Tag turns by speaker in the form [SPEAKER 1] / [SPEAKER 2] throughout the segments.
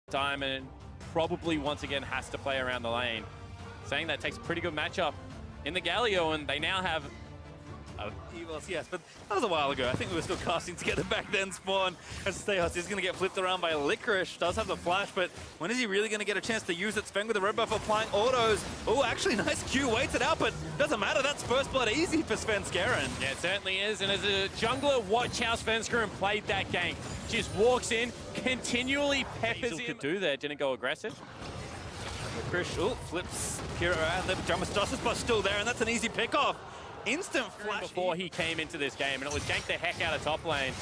[SPEAKER 1] Diamond probably once again has to play around the lane. Saying that takes a pretty good matchup in the Galio, and they now have
[SPEAKER 2] Evils, yes, but that was a while ago. I think we were still casting together back then, Spawn. As Stayhouse is going to get flipped around by Licorice. Does have the flash, but when is he really going to get a chance to use it? Sven with the red buff applying autos. Oh, actually, nice Q, waits it out, but doesn't matter. That's first blood easy for Svenskeren.
[SPEAKER 1] Yeah, it certainly is. And as a jungler, watch how Svenskeren played that gank. Just walks in, continually peppers him. Could do there, didn't go aggressive.
[SPEAKER 2] Licorice, flips Kira around. The Justice Buff still there, and that's an easy pick-off. Instant flash
[SPEAKER 1] before he came into this game, and it was ganked the heck out of top lane.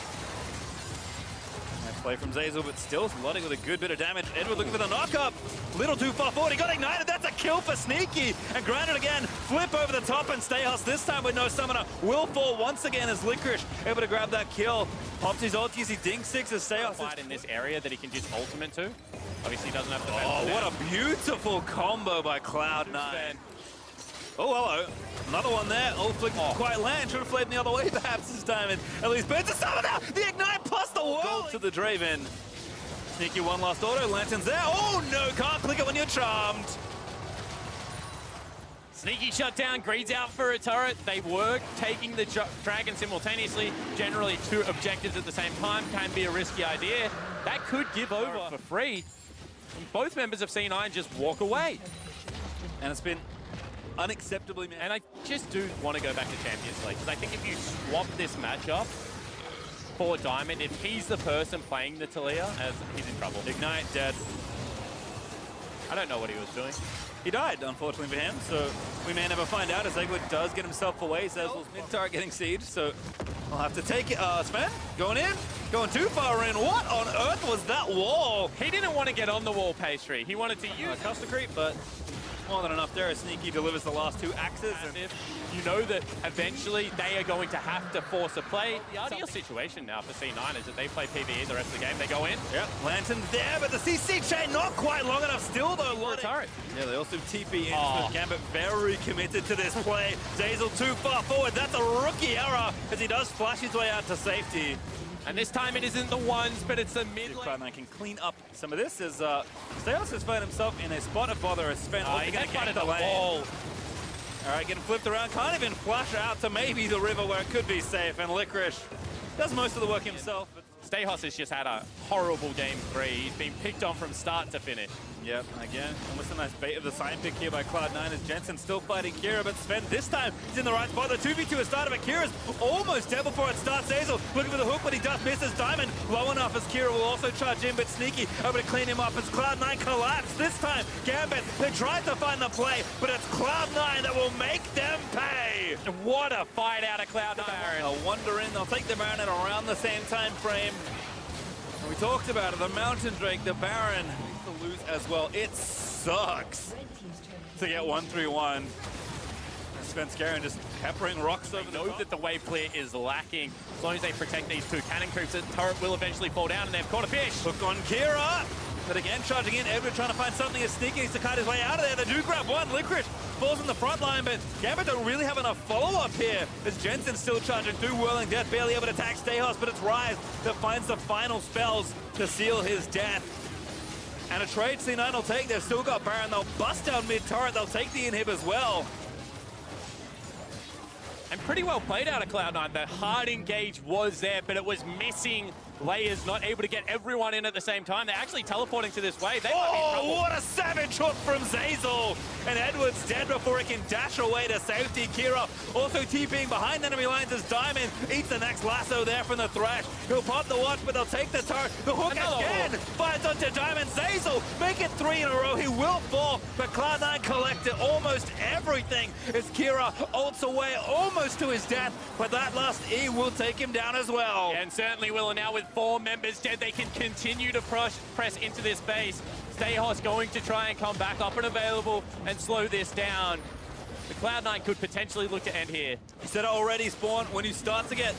[SPEAKER 2] Nice play from Zeyzal, but still slotting with a good bit of damage. Edward looking for the knock-up. Little too far forward. He got ignited. That's a kill for Sneaky. And granted again, flip over the top, and Stayhouse this time with no summoner will fall once again as Licorice able to grab that kill. Pops his ult, he Dink 6 as Stayhouse
[SPEAKER 1] fight in this area that he can just ultimate to. Obviously he doesn't have to.
[SPEAKER 2] Oh, what a beautiful combo by Cloud9. Oh, hello. Another one there. Oh, flick quite land. Should have played the other way perhaps this time. And at least burns a summoner. The ignite plus the wall to the Draven. Sneaky one last auto. Lantern's there. Oh no, can't click it when you're charmed.
[SPEAKER 1] Sneaky shut down, Greed's out for a turret. They were taking the dragon simultaneously. Generally two objectives at the same time can be a risky idea. That could give over for free. And both members of C9 just walk away.
[SPEAKER 2] And it's been unacceptably mad.
[SPEAKER 1] And I just do want to go back to Champions League, because I think if you swap this matchup for Diamond, if he's the person playing the Talia, he's in trouble.
[SPEAKER 2] Ignite, dead.
[SPEAKER 1] I don't know what he was doing.
[SPEAKER 2] He died, unfortunately for him, so we may never find out as Egwood does get himself away. Zeyzal's mid-turret getting sieged, so I'll have to take it. Sven, going in, going too far in. What on earth was that wall?
[SPEAKER 1] He didn't want to get on the wall, Pastry. He wanted to use
[SPEAKER 2] custom creep, but more than enough there. Sneaky delivers the last two axes.
[SPEAKER 1] And you know that eventually they are going to have to force a play. The ideal situation now for C9 is that they play PvE the rest of the game. They go in.
[SPEAKER 2] Yep, Lantern's there, but the CC chain not quite long enough still though.
[SPEAKER 1] Turret.
[SPEAKER 2] Yeah, they also TP in. So Gambit very committed to this play. Zeyzal too far forward. That's a rookie error as he does flash his way out to safety.
[SPEAKER 1] And this time it isn't the ones, but it's the mid lane.
[SPEAKER 2] Cloud9 can clean up some of this as Stayhouse has found himself in a spot of bother as Sven
[SPEAKER 1] he's going to get the
[SPEAKER 2] lane.
[SPEAKER 1] wall.
[SPEAKER 2] All right, getting flipped around. Can't even flash out to maybe the river where it could be safe. And Licorice does most of the work himself. But
[SPEAKER 1] Stayhouse has just had a horrible game 3. He's been picked on from start to finish.
[SPEAKER 2] Yep, again, almost a nice bait of the sign pick here by Cloud9 as Jensen still fighting Kira, but Sven this time is in the right spot. The 2v2 has started, but Kira's almost dead before it starts. Zeyzal looking for the hook, but he does miss as Diamond low enough as Kira will also charge in, but Sneaky able to clean him up as Cloud9 collapse. This time, Gambit, they tried to find the play, but it's Cloud9 that will make them pay.
[SPEAKER 1] What a fight out of Cloud9.
[SPEAKER 2] They'll wander in, they'll take the Baron at around the same time frame. And we talked about it, the Mountain Drake, the Baron, to lose as well. It sucks to get 1-3-1. Svenskeren just peppering rocks over the top.
[SPEAKER 1] That the wave clear is lacking. As long as they protect these two cannon creeps, the turret will eventually fall down, and they've caught a fish.
[SPEAKER 2] Hook on Kira. But again, charging in, Edward trying to find something as Sneaky needs to cut his way out of there. They do grab one. Licorice falls in the front line, but Gambit don't really have enough follow-up here as Jensen's still charging through Whirling Death, barely able to attack Stayhouse, but it's Rise that finds the final spells to seal his death. And a trade C9 will take. They've still got Baron. They'll bust down mid-turret. They'll take the inhib as well.
[SPEAKER 1] And pretty well played out of Cloud9. The hard engage was there, but it was missing layers, not able to get everyone in at the same time. They're actually teleporting to this wave.
[SPEAKER 2] What a savage hook from Zeyzal! And Edward's dead before he can dash away to safety. Kira also TPing behind enemy lines as Diamond eats the next lasso there from the Thresh. He'll pop the watch, but they'll take the turret. The hook again finds onto Diamond. Zeyzal make it 3 in a row. He will fall, but Cloud9 collected almost everything as Kira ults away almost to his death, but that last E will take him down as well.
[SPEAKER 1] And certainly will. And now with 4 members dead, they can continue to press into this base. Stayhouse going to try and come back up and available and slow this down. The Cloud9 could potentially look to end here.
[SPEAKER 2] You said it already, Spawn, when you start to get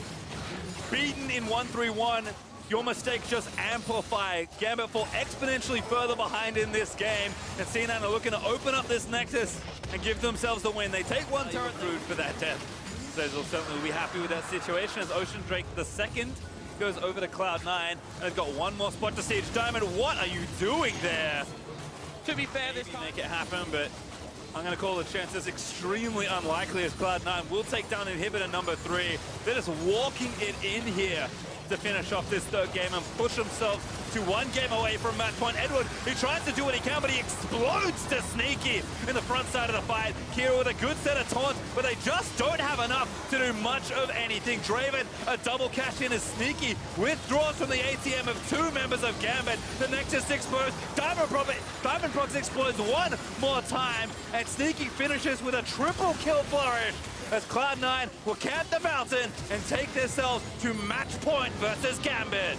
[SPEAKER 2] beaten in 1-3-1, your mistakes just amplify. Gambit fall exponentially further behind in this game, and C9 are looking to open up this Nexus and give themselves the win. They take one turret through for that death. Zeyzal certainly will be happy with that situation as Ocean Drake the second goes over to Cloud9 and has got one more spot to siege. Diamond, what are you doing there?
[SPEAKER 1] To be fair, this time
[SPEAKER 2] Make it happen, but I'm going to call the chances extremely unlikely as Cloud9 will take down inhibitor number 3. They're just walking it in here to finish off this third game and push themselves to 1 game away from match point. Edward, he tries to do what he can, but he explodes to Sneaky in the front side of the fight. Kira with a good set of taunts, but they just don't have enough to do much of anything. Draven, a double cash in as Sneaky withdraws from the ATM of 2 members of Gambit. The Nexus explodes, Diamond Prox explodes one more time, and Sneaky finishes with a triple kill flourish as Cloud9 will camp the mountain and take themselves to match point versus Gambit.